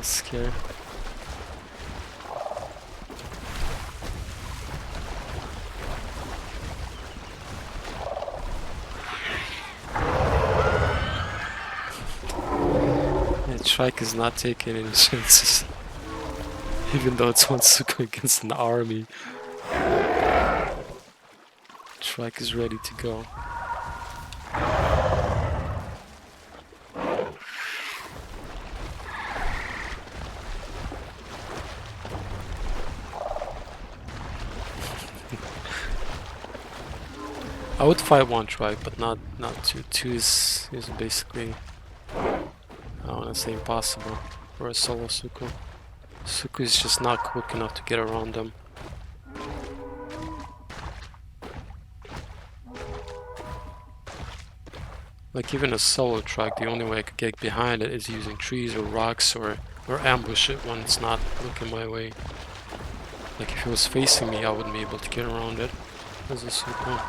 scare. Yeah, Trike is not taking any chances. Even though it's one Sucho against an army. Trike is ready to go. I would fight one Trike, but not two. Two is basically, I don't want to say impossible for a solo Sucho. Sucho is just not quick enough to get around them. Like even a solo Trike, the only way I could get behind it is using trees or rocks or ambush it when it's not looking my way. Like if it was facing me, I wouldn't be able to get around it as a Sucho.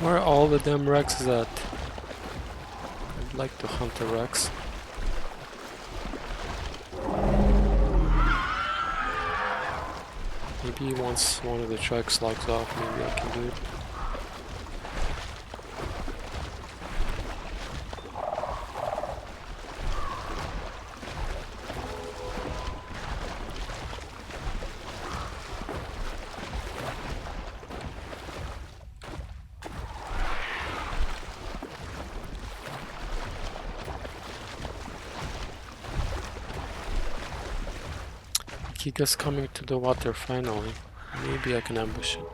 Where are all the damn Rexes at? I'd like to hunt a Rex. Maybe once one of the Trikes logs off, maybe I can do it. Giga's coming to the water finally. Maybe I can ambush it.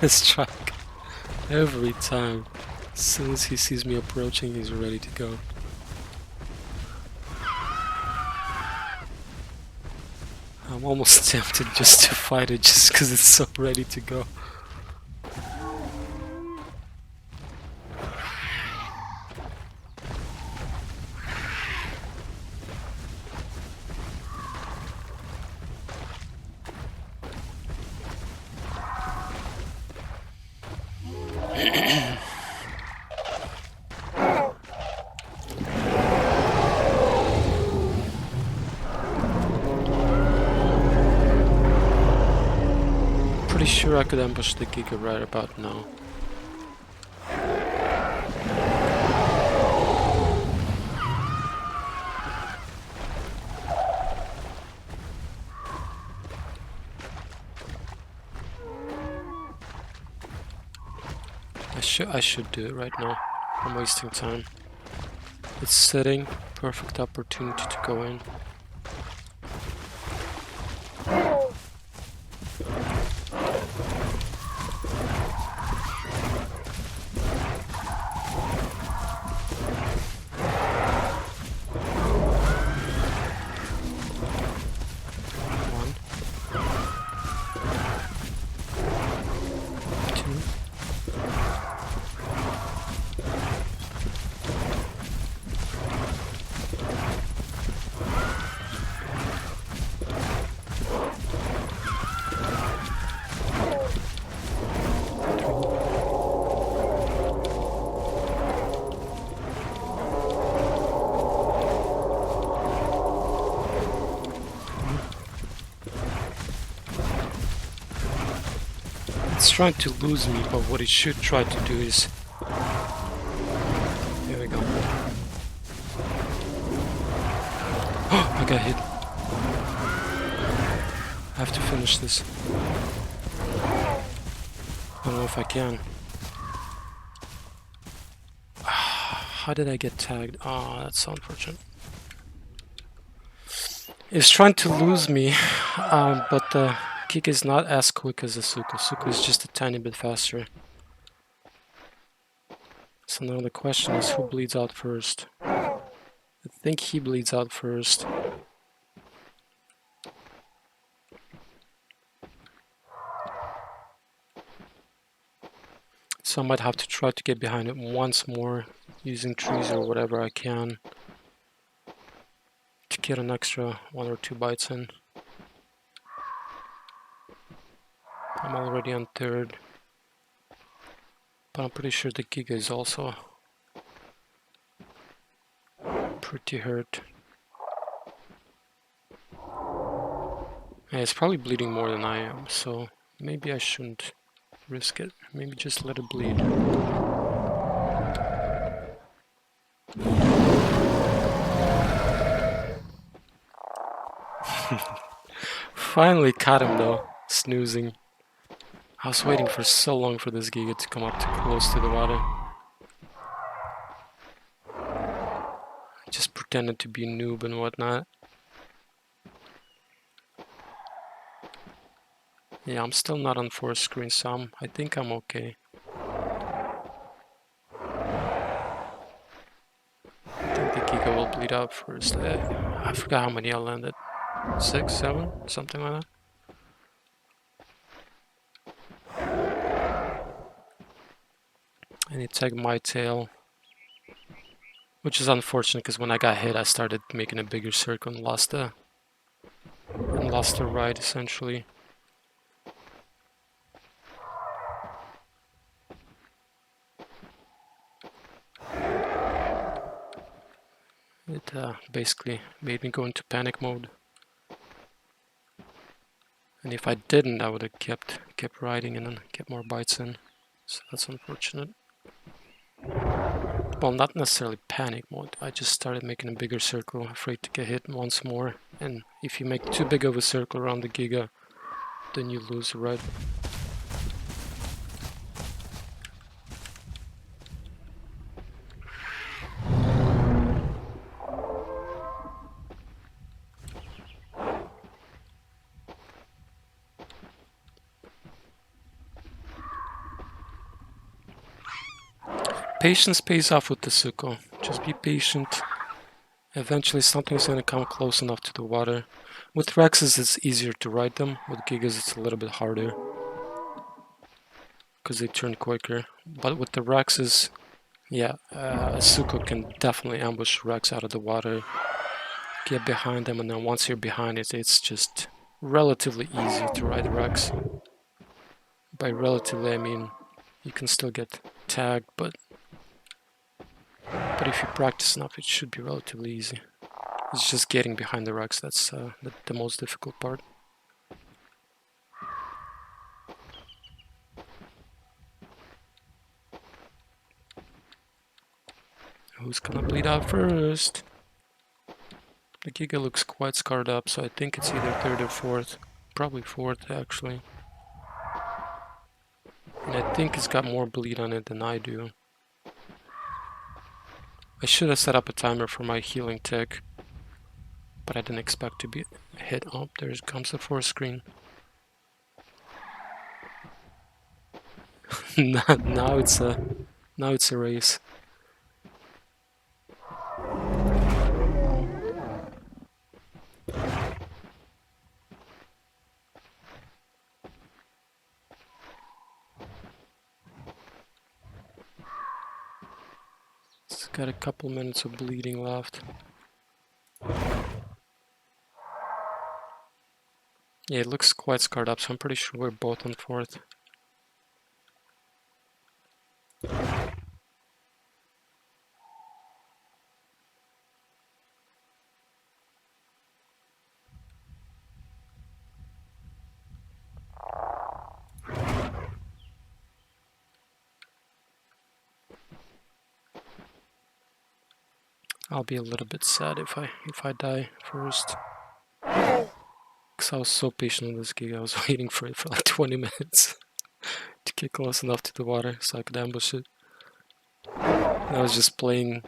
This truck, every time, as soon as he sees me approaching, he's ready to go. I'm almost tempted just to fight it just because it's so ready to go. Pretty sure I could ambush the Giga right about now. I should do it right now. I'm wasting time. It's sitting, perfect opportunity to go in. It's trying to lose me, but what it should try to do is... Here we go. Oh, I got hit. I have to finish this. I don't know if I can. How did I get tagged? Oh, that's so unfortunate. It's trying to lose me, but the Giga is not as quick as the Sucho. Sucho is just a tiny bit faster. So now the question is, who bleeds out first? I think he bleeds out first. So I might have to try to get behind it once more, using trees or whatever I can to get an extra 1 or 2 bites in. I'm already on 3rd, but I'm pretty sure the Giga is also pretty hurt. Yeah, it's probably bleeding more than I am, so maybe I shouldn't risk it. Maybe just let it bleed. Finally caught him though, snoozing. I was waiting for so long for this Giga to come up too close to the water. I just pretended to be a noob and whatnot. Yeah, I'm still not on 4 screen, so I think I'm okay. I think the Giga will bleed out first. I forgot how many I landed. 6, 7, something like that. And he tagged my tail, which is unfortunate because when I got hit, I started making a bigger circle and lost the ride essentially. It basically made me go into panic mode. And if I didn't, I would have kept riding and then get more bites in. So that's unfortunate. Well, not necessarily panic mode. I just started making a bigger circle, afraid to get hit once more. And if you make too big of a circle around the Giga, then you lose the ride. Patience pays off with the Sucho. Just be patient. Eventually something's going to come close enough to the water. With Rexes it's easier to ride them. With Gigas it's a little bit harder, because they turn quicker. But with the Rexes, yeah, a Sucho can definitely ambush Rex out of the water. Get behind them, and then once you're behind it, it's just relatively easy to ride Rex. By relatively, I mean you can still get tagged, but if you practice enough, it should be relatively easy. It's just getting behind the Rex that's the most difficult part. Who's gonna bleed out first? The Giga looks quite scarred up, so I think it's either 3rd or 4th. Probably 4th, actually. And I think it's got more bleed on it than I do. I should have set up a timer for my healing tick, but I didn't expect to be hit. Oh, there comes the 4th screen. now it's a race. It's got a couple minutes of bleeding left. Yeah, it looks quite scarred up, so I'm pretty sure we're both on 4th. I'll be a little bit sad if I die first. Because I was so patient on this Giga. I was waiting for it for like 20 minutes to get close enough to the water so I could ambush it. And I was just playing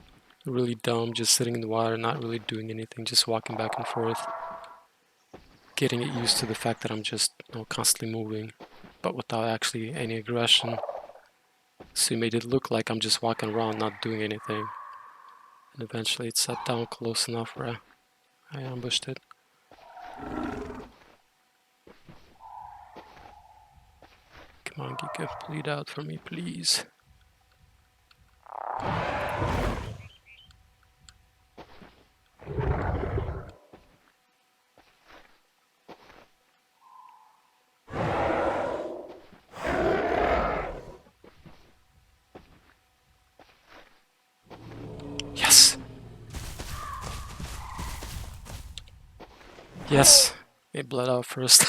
really dumb, just sitting in the water, not really doing anything, just walking back and forth. Getting it used to the fact that I'm just constantly moving, but without actually any aggression. So it made it look like I'm just walking around, not doing anything. And eventually it sat down close enough where I ambushed it. Come on, Giga, bleed out for me, please. Yes! Yes! It bled out first.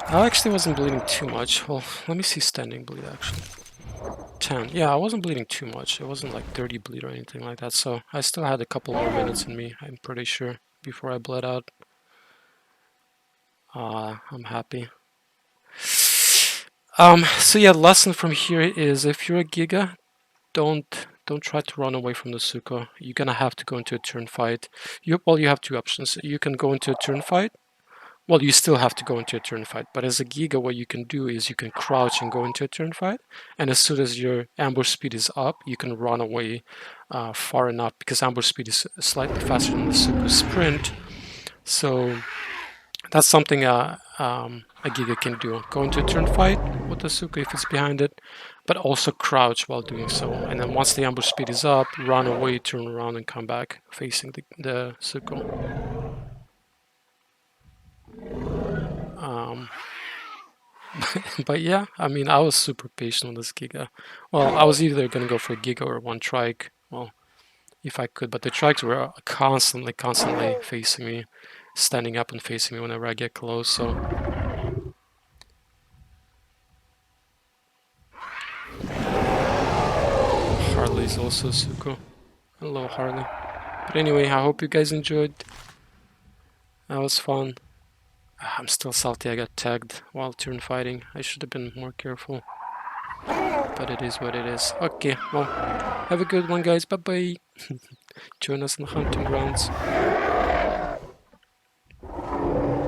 I actually wasn't bleeding too much. Well, let me see standing bleed actually. 10. Yeah, I wasn't bleeding too much. It wasn't like 30 bleed or anything like that. So I still had a couple more minutes in me, I'm pretty sure, before I bled out. I'm happy. So yeah, the lesson from here is if you're a Giga, don't try to run away from the Sucho. You're gonna have to go into a turn fight. You have two options. You can go into a turn fight. Well, you still have to go into a turn fight, but as a Giga, what you can do is you can crouch and go into a turn fight, and as soon as your ambush speed is up, you can run away far enough, because ambush speed is slightly faster than the super sprint. So that's something a Giga can do. Go into a turn fight with the Suko if it's behind it, but also crouch while doing so. And then once the ambush speed is up, run away, turn around, and come back facing the Suko. But yeah, I mean, I was super patient on this Giga. Well, I was either gonna go for a Giga or one trike. Well, if I could, but the trikes were constantly facing me, standing up and facing me whenever I get close. So Harley's also Suko. Hello, Harley. But anyway, I hope you guys enjoyed. That was fun. I'm still salty I got tagged while turn fighting. I should have been more careful. But it is what it is. Okay, well, have a good one, guys. Bye bye. Join us in the hunting grounds.